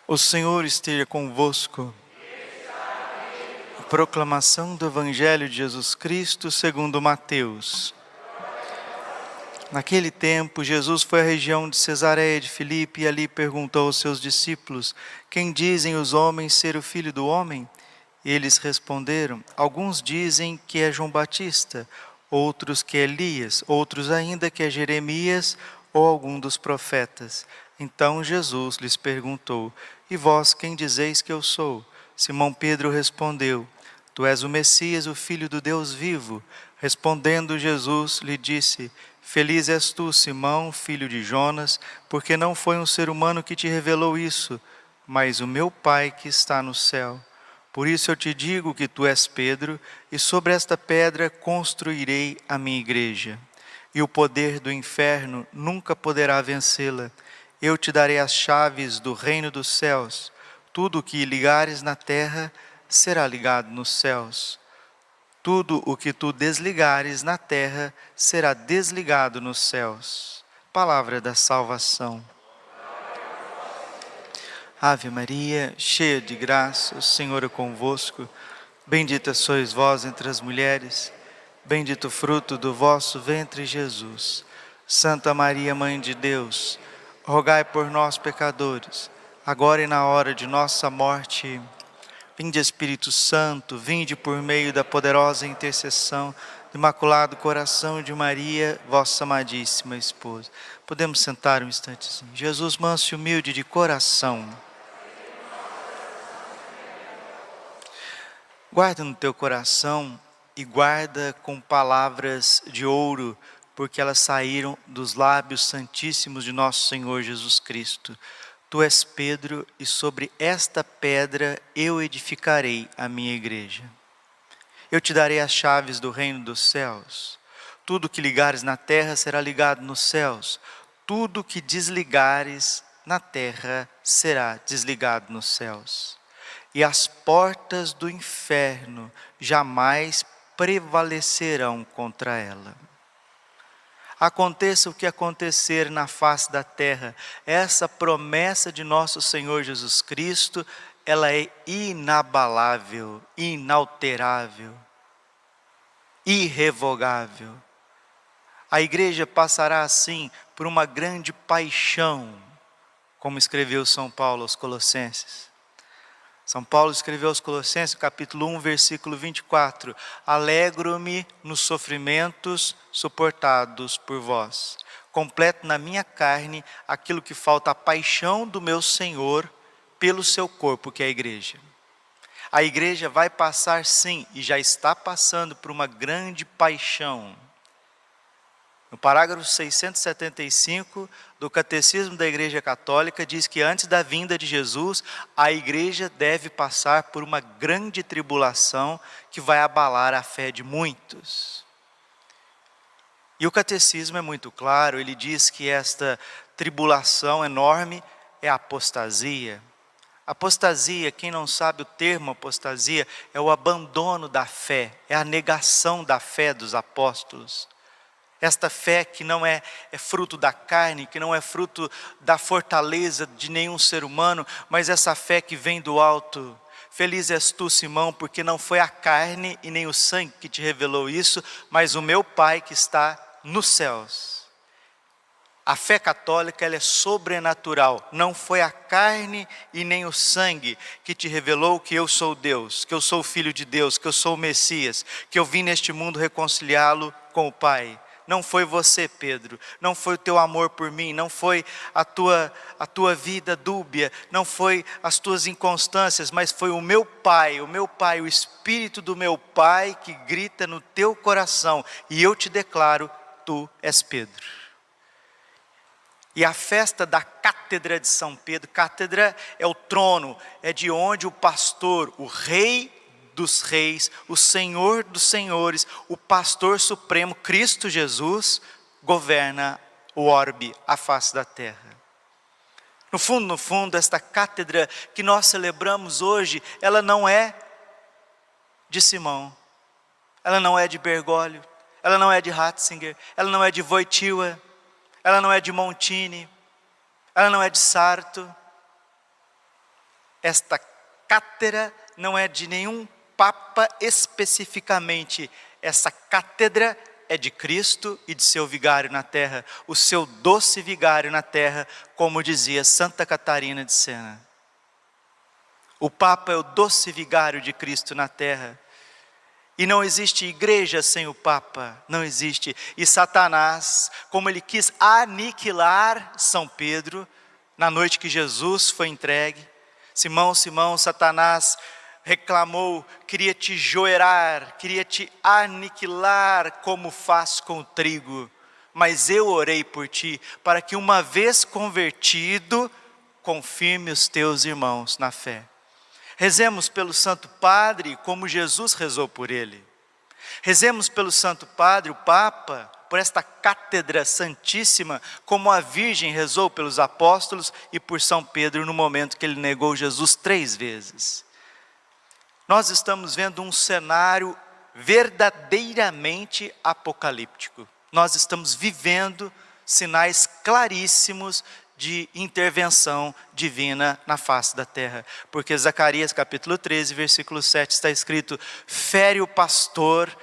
O Senhor esteja convosco. Proclamação do Evangelho de Jesus Cristo segundo Mateus. Naquele tempo, Jesus foi à região de Cesareia de Filipe e ali perguntou aos seus discípulos: Quem dizem os homens ser o Filho do Homem? E eles responderam: Alguns dizem que é João Batista, outros que é Elias, outros ainda que é Jeremias ou algum dos profetas. Então Jesus lhes perguntou: E vós quem dizeis que eu sou? Simão Pedro respondeu: Tu és o Messias, o Filho do Deus vivo. Respondendo Jesus, lhe disse: Feliz és tu, Simão, filho de Jonas, porque não foi um ser humano que te revelou isso, mas o meu Pai que está no céu. Por isso eu te digo que tu és Pedro, e sobre esta pedra construirei a minha igreja. E o poder do inferno nunca poderá vencê-la. Eu te darei as chaves do reino dos céus. Tudo o que ligares na terra será ligado nos céus. Tudo o que tu desligares na terra será desligado nos céus. Palavra da salvação. Ave Maria, cheia de graça, o Senhor é convosco. Bendita sois vós entre as mulheres, bendito o fruto do vosso ventre, Jesus. Santa Maria, Mãe de Deus, rogai por nós, pecadores, agora e na hora de nossa morte. Vinde, Espírito Santo, vinde por meio da poderosa intercessão do Imaculado Coração de Maria, vossa amadíssima esposa. Podemos sentar um instantezinho. Jesus, manso e humilde de coração, guarda no teu coração e guarda com palavras de ouro, porque elas saíram dos lábios santíssimos de nosso Senhor Jesus Cristo. Tu és Pedro, e sobre esta pedra eu edificarei a minha igreja. Eu te darei as chaves do reino dos céus. Tudo que ligares na terra será ligado nos céus. Tudo que desligares na terra será desligado nos céus. E as portas do inferno jamais prevalecerão contra ela. Aconteça o que acontecer na face da terra, essa promessa de nosso Senhor Jesus Cristo, ela é inabalável, inalterável, irrevogável. A igreja passará assim por uma grande paixão, como escreveu São Paulo aos Colossenses. São Paulo escreveu aos Colossenses, capítulo 1, versículo 24: Alegro-me nos sofrimentos suportados por vós. Completo na minha carne aquilo que falta a paixão do meu Senhor pelo seu corpo, que é a igreja. A igreja vai passar sim, e já está passando por uma grande paixão. No parágrafo 675 do Catecismo da Igreja Católica diz que antes da vinda de Jesus, a igreja deve passar por uma grande tribulação que vai abalar a fé de muitos. E o Catecismo é muito claro, ele diz que esta tribulação enorme é a apostasia. Apostasia, quem não sabe o termo apostasia, é o abandono da fé, é a negação da fé dos apóstolos. Esta fé que não é fruto da carne, que não é fruto da fortaleza de nenhum ser humano, mas essa fé que vem do alto. Feliz és tu, Simão, porque não foi a carne e nem o sangue que te revelou isso, mas o meu Pai que está nos céus. A fé católica, ela é sobrenatural. Não foi a carne e nem o sangue que te revelou que eu sou Deus, que eu sou o Filho de Deus, que eu sou o Messias, que eu vim neste mundo reconciliá-lo com o Pai. Não foi você, Pedro, não foi o teu amor por mim, não foi a tua vida dúbia, não foi as tuas inconstâncias, mas foi o meu Pai, o Espírito do meu Pai que grita no teu coração, e eu te declaro, tu és Pedro. E a festa da cátedra de São Pedro, cátedra é o trono, é de onde o pastor, o rei dos reis, o Senhor dos senhores, o pastor supremo, Cristo Jesus, governa o orbe, a face da terra. No fundo, esta cátedra que nós celebramos hoje, ela não é de Simão, ela não é de Bergoglio, ela não é de Ratzinger, ela não é de Wojtyła, ela não é de Montini, ela não é de Sarto. Esta cátedra não é de nenhum papa especificamente. Essa cátedra é de Cristo e de seu vigário na terra, o seu doce vigário na terra, como dizia Santa Catarina de Sena. O Papa é o doce vigário de Cristo na terra. E não existe igreja sem o Papa, não existe. E Satanás, como ele quis aniquilar São Pedro, na noite que Jesus foi entregue, Simão, Simão, Satanás reclamou, queria te joerar, queria te aniquilar como faz com o trigo. Mas eu orei por ti, para que uma vez convertido, confirme os teus irmãos na fé. Rezemos pelo Santo Padre, como Jesus rezou por ele. Rezemos pelo Santo Padre, o Papa, por esta cátedra santíssima, como a Virgem rezou pelos apóstolos e por São Pedro no momento que ele negou Jesus 3 vezes. Nós estamos vendo um cenário verdadeiramente apocalíptico. Nós estamos vivendo sinais claríssimos de intervenção divina na face da terra. Porque Zacarias capítulo 13, versículo 7 está escrito: fere o pastor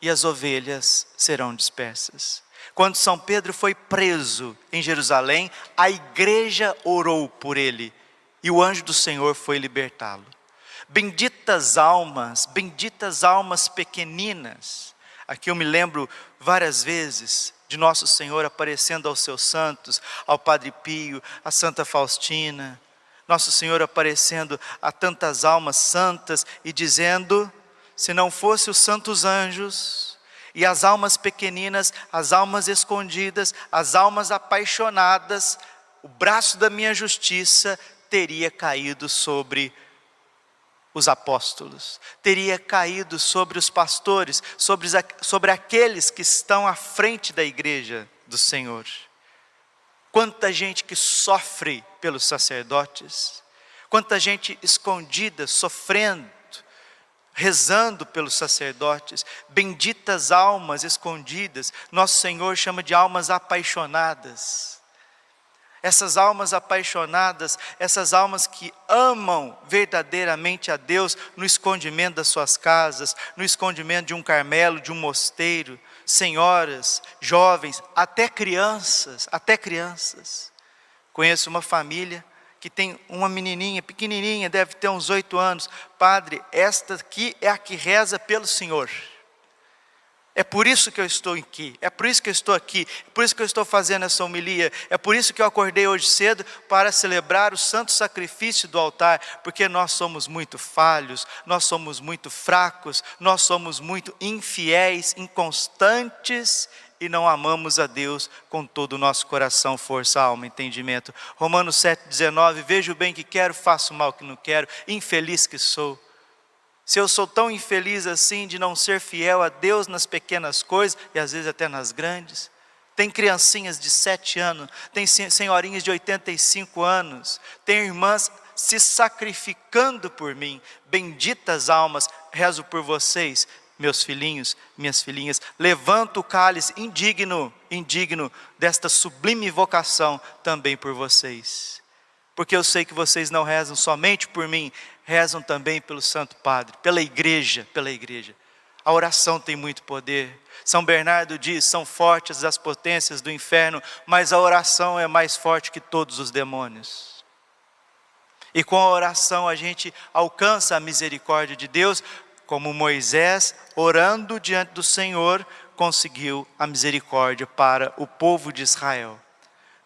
e as ovelhas serão dispersas. Quando São Pedro foi preso em Jerusalém, a igreja orou por ele e o anjo do Senhor foi libertá-lo. Benditas almas pequeninas. Aqui eu me lembro várias vezes de Nosso Senhor aparecendo aos seus santos, ao Padre Pio, a Santa Faustina. Nosso Senhor aparecendo a tantas almas santas e dizendo: se não fosse os santos anjos e as almas pequeninas, as almas escondidas, as almas apaixonadas, o braço da minha justiça teria caído sobre os apóstolos, teria caído sobre os pastores, sobre aqueles que estão à frente da igreja do Senhor. Quanta gente que sofre pelos sacerdotes, quanta gente escondida, sofrendo, rezando pelos sacerdotes, benditas almas escondidas, nosso Senhor chama de almas apaixonadas. Essas almas apaixonadas, essas almas que amam verdadeiramente a Deus no escondimento das suas casas, no escondimento de um Carmelo, de um mosteiro, senhoras, jovens, até crianças. Conheço uma família que tem uma menininha pequenininha, deve ter uns 8 anos. Padre, esta aqui é a que reza pelo Senhor. É por isso que eu estou aqui, é por isso que eu estou aqui, é por isso que eu estou fazendo essa homilia, é por isso que eu acordei hoje cedo para celebrar o santo sacrifício do altar, porque nós somos muito falhos, nós somos muito fracos, nós somos muito infiéis, inconstantes e não amamos a Deus com todo o nosso coração, força, alma, entendimento. Romanos 7,19, vejo o bem que quero, faço o mal que não quero, infeliz que sou. Se eu sou tão infeliz assim de não ser fiel a Deus nas pequenas coisas e às vezes até nas grandes. Tem criancinhas de 7 anos, tem senhorinhas de 85 anos, tem irmãs se sacrificando por mim. Benditas almas, rezo por vocês, meus filhinhos, minhas filhinhas. Levanto o cálice indigno desta sublime vocação também por vocês. Porque eu sei que vocês não rezam somente por mim, rezam também pelo Santo Padre, pela igreja. A oração tem muito poder. São Bernardo diz, são fortes as potências do inferno, mas a oração é mais forte que todos os demônios. E com a oração a gente alcança a misericórdia de Deus, como Moisés, orando diante do Senhor, conseguiu a misericórdia para o povo de Israel.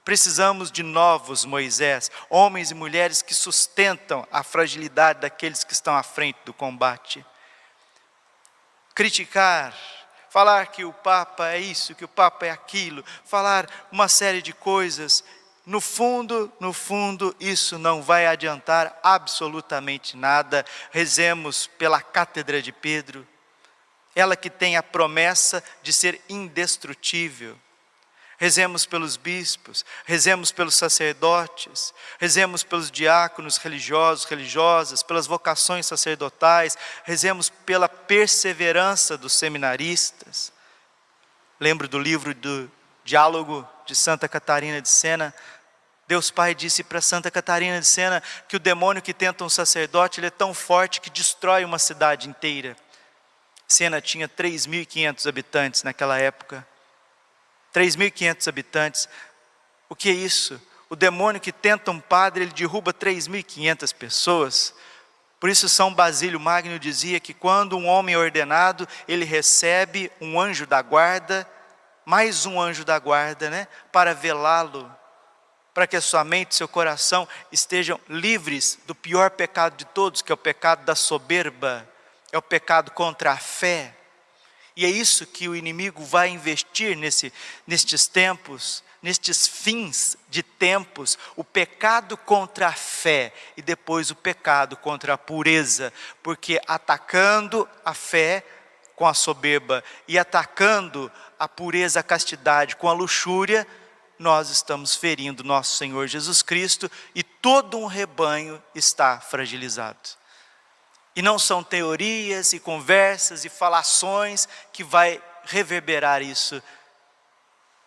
Precisamos de novos Moisés, homens e mulheres que sustentam a fragilidade daqueles que estão à frente do combate. Criticar, falar que o Papa é isso, que o Papa é aquilo, falar uma série de coisas, no fundo, isso não vai adiantar absolutamente nada. Rezemos pela cátedra de Pedro, ela que tem a promessa de ser indestrutível. Rezemos pelos bispos, rezemos pelos sacerdotes, rezemos pelos diáconos religiosos, religiosas, pelas vocações sacerdotais, rezemos pela perseverança dos seminaristas. Lembro do livro do Diálogo de Santa Catarina de Sena, Deus Pai disse para Santa Catarina de Sena que o demônio que tenta um sacerdote, ele é tão forte que destrói uma cidade inteira. Sena tinha 3.500 habitantes naquela época. 3.500 habitantes. O que é isso? O demônio que tenta um padre, ele derruba 3.500 pessoas. Por isso São Basílio Magno dizia que quando um homem é ordenado, ele recebe um anjo da guarda, mais um anjo da guarda, né, para velá-lo, para que a sua mente e seu coração estejam livres do pior pecado de todos, que é o pecado da soberba, é o pecado contra a fé. E é isso que o inimigo vai investir nestes tempos, nestes fins de tempos, o pecado contra a fé e depois o pecado contra a pureza, porque atacando a fé com a soberba e atacando a pureza, a castidade com a luxúria, nós estamos ferindo nosso Senhor Jesus Cristo e todo um rebanho está fragilizado. E não são teorias e conversas e falações que vai reverberar isso.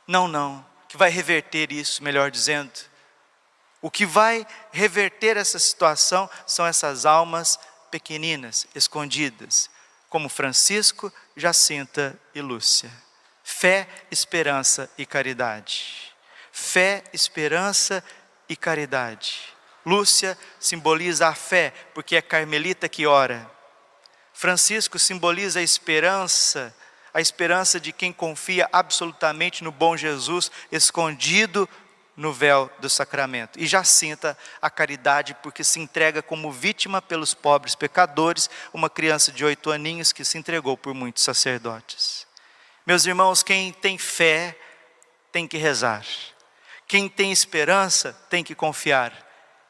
Não, que vai reverter isso, melhor dizendo. O que vai reverter essa situação são essas almas pequeninas, escondidas, como Francisco, Jacinta e Lúcia. Fé, esperança e caridade. Fé, esperança e caridade. Lúcia simboliza a fé, porque é carmelita que ora. Francisco simboliza a esperança de quem confia absolutamente no bom Jesus, escondido no véu do sacramento. E Jacinta, a caridade, porque se entrega como vítima pelos pobres pecadores, uma criança de 8 aninhos que se entregou por muitos sacerdotes. Meus irmãos, quem tem fé tem que rezar. Quem tem esperança tem que confiar.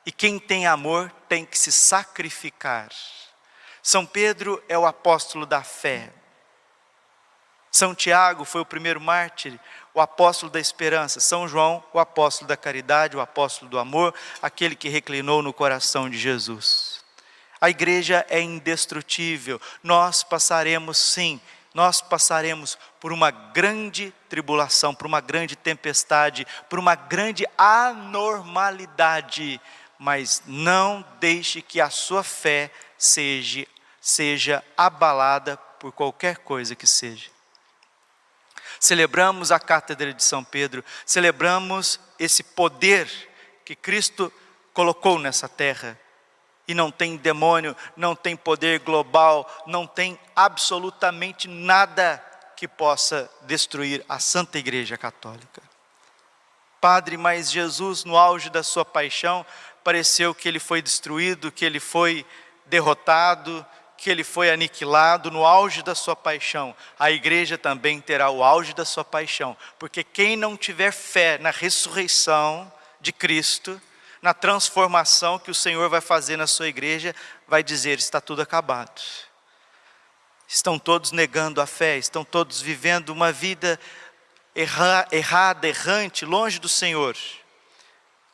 E quem tem amor tem que se sacrificar. São Pedro é o apóstolo da fé. São Tiago foi o primeiro mártir, o apóstolo da esperança. São João, o apóstolo da caridade, o apóstolo do amor, aquele que reclinou no coração de Jesus. A igreja é indestrutível. Nós passaremos por uma grande tribulação, por uma grande tempestade, por uma grande anormalidade. Mas não deixe que a sua fé seja abalada por qualquer coisa que seja. Celebramos a Cátedra de São Pedro, celebramos esse poder que Cristo colocou nessa terra. E não tem demônio, não tem poder global, não tem absolutamente nada que possa destruir a Santa Igreja Católica. Padre, mas Jesus, no auge da sua paixão, pareceu que ele foi destruído, que ele foi derrotado, que ele foi aniquilado no auge da sua paixão. A igreja também terá o auge da sua paixão, porque quem não tiver fé na ressurreição de Cristo, na transformação que o Senhor vai fazer na sua igreja, vai dizer: está tudo acabado. Estão todos negando a fé, estão todos vivendo uma vida errada, errante, longe do Senhor.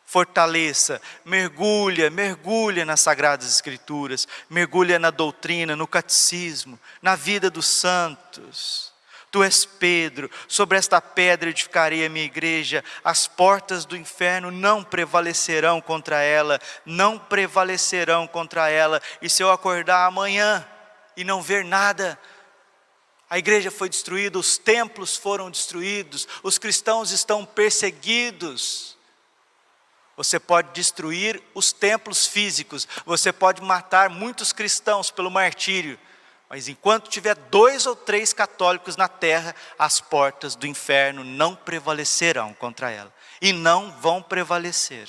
Fortaleça, mergulha nas Sagradas Escrituras, mergulha na doutrina, no catecismo, na vida dos santos. Tu és Pedro, sobre esta pedra edificarei a minha igreja, as portas do inferno não prevalecerão contra ela, e se eu acordar amanhã e não ver nada, a igreja foi destruída, os templos foram destruídos, os cristãos estão perseguidos. Você pode destruir os templos físicos, você pode matar muitos cristãos pelo martírio, mas enquanto tiver 2 ou 3 católicos na terra, as portas do inferno não prevalecerão contra ela, e não vão prevalecer.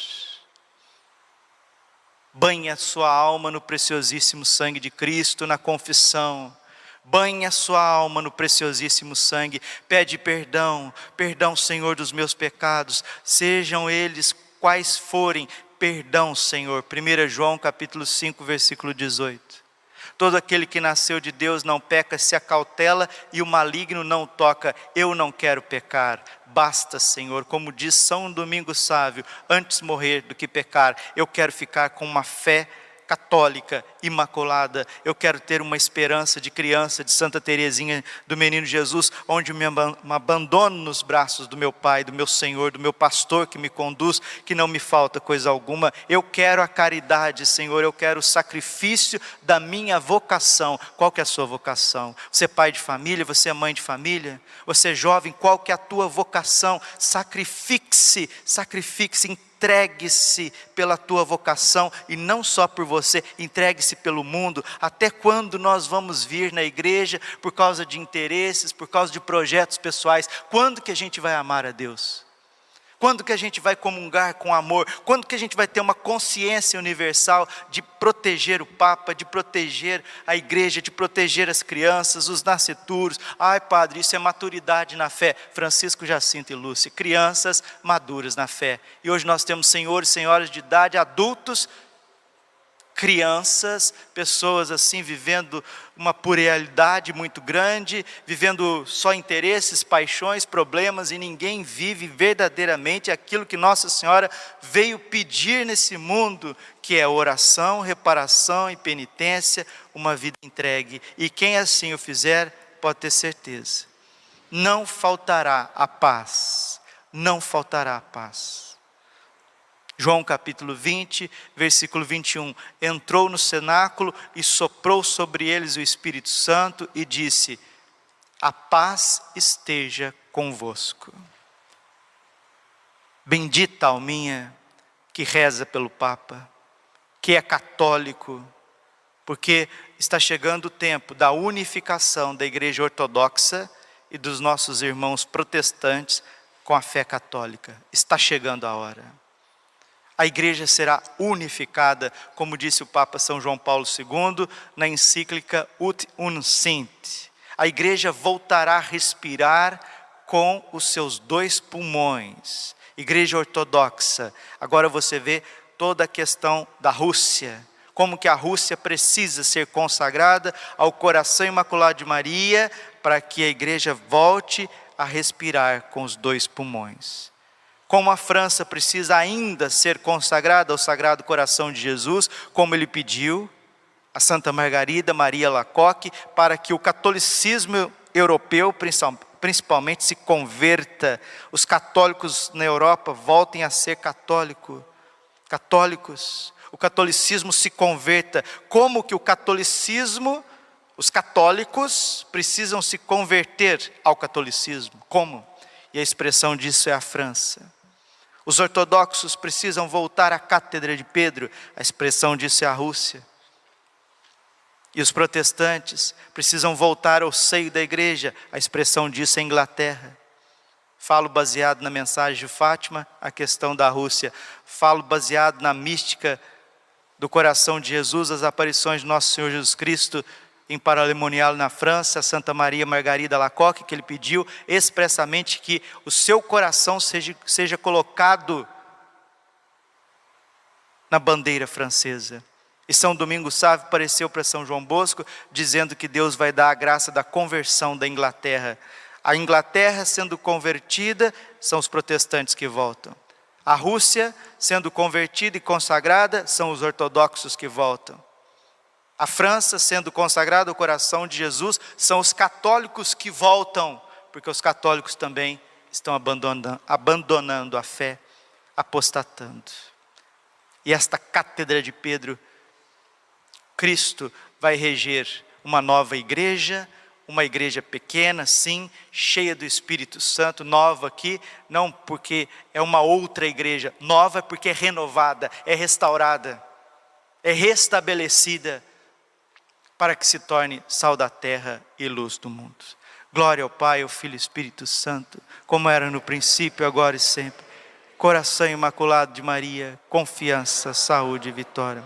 Banhe a sua alma no preciosíssimo sangue de Cristo, na confissão. Banhe a sua alma no preciosíssimo sangue, pede perdão, Senhor, dos meus pecados, sejam eles quais forem, perdão, Senhor. 1 João capítulo 5, versículo 18. Todo aquele que nasceu de Deus não peca, se acautela e o maligno não toca. Eu não quero pecar, basta, Senhor, como diz São Domingos Sávio, antes morrer do que pecar. Eu quero ficar com uma fé católica, imaculada. Eu quero ter uma esperança de criança, de Santa Teresinha do Menino Jesus, onde me abandono nos braços do meu Pai, do meu Senhor, do meu pastor que me conduz, que não me falta coisa alguma. Eu quero a caridade, Senhor, eu quero o sacrifício da minha vocação. Qual que é a sua vocação? Você é pai de família, você é mãe de família, você é jovem, qual que é a tua vocação? Sacrifique-se, entregue-se pela tua vocação, e não só por você, entregue-se pelo mundo. Até quando nós vamos vir na igreja por causa de interesses, por causa de projetos pessoais? Quando que a gente vai amar a Deus? Quando que a gente vai comungar com amor? Quando que a gente vai ter uma consciência universal de proteger o Papa, de proteger a igreja, de proteger as crianças, os nascituros? Ai, padre, isso é maturidade na fé. Francisco Jacinto e Lúcia, crianças maduras na fé. E hoje nós temos senhores e senhoras de idade, adultos, crianças, pessoas assim vivendo uma puerilidade muito grande, vivendo só interesses, paixões, problemas, e ninguém vive verdadeiramente aquilo que Nossa Senhora veio pedir nesse mundo, que é oração, reparação e penitência, uma vida entregue. E quem assim o fizer, pode ter certeza, não faltará a paz, não faltará a paz. João capítulo 20, versículo 21, entrou no cenáculo e soprou sobre eles o Espírito Santo e disse: a paz esteja convosco. Bendita a alminha que reza pelo Papa, que é católico, porque está chegando o tempo da unificação da Igreja Ortodoxa e dos nossos irmãos protestantes com a fé católica. Está chegando a hora. A igreja será unificada, como disse o Papa São João Paulo II, na encíclica Ut Unum Sint. A igreja voltará a respirar com os seus dois pulmões. Igreja ortodoxa. Agora você vê toda a questão da Rússia. Como que a Rússia precisa ser consagrada ao coração imaculado de Maria, para que a igreja volte a respirar com os dois pulmões. Como a França precisa ainda ser consagrada ao Sagrado Coração de Jesus, como ele pediu a Santa Margarida Maria Alacoque, para que o catolicismo europeu, principalmente, se converta. Os católicos na Europa voltem a ser católicos. O catolicismo se converta. Como que o catolicismo, os católicos precisam se converter ao catolicismo? Como? E a expressão disso é a França. Os ortodoxos precisam voltar à Cátedra de Pedro, a expressão disso é a Rússia. E os protestantes precisam voltar ao seio da igreja, a expressão disso é a Inglaterra. Falo baseado na mensagem de Fátima, a questão da Rússia. Falo baseado na mística do coração de Jesus, as aparições de Nosso Senhor Jesus Cristo em Paralimonial na França, Santa Maria Margarida Alacoque, que ele pediu expressamente que o seu coração seja colocado na bandeira francesa. E São Domingos Sávio apareceu para São João Bosco, dizendo que Deus vai dar a graça da conversão da Inglaterra. A Inglaterra sendo convertida, são os protestantes que voltam. A Rússia sendo convertida e consagrada, são os ortodoxos que voltam. A França sendo consagrada ao coração de Jesus, são os católicos que voltam, porque os católicos também estão abandonando a fé, apostatando. E esta Cátedra de Pedro, Cristo vai reger uma nova igreja, uma igreja pequena, sim, cheia do Espírito Santo, nova aqui, não porque é uma outra igreja, nova porque é renovada, é restaurada, é restabelecida, para que se torne sal da terra e luz do mundo. Glória ao Pai, ao Filho e ao Espírito Santo, como era no princípio, agora e sempre. Coração imaculado de Maria, confiança, saúde e vitória.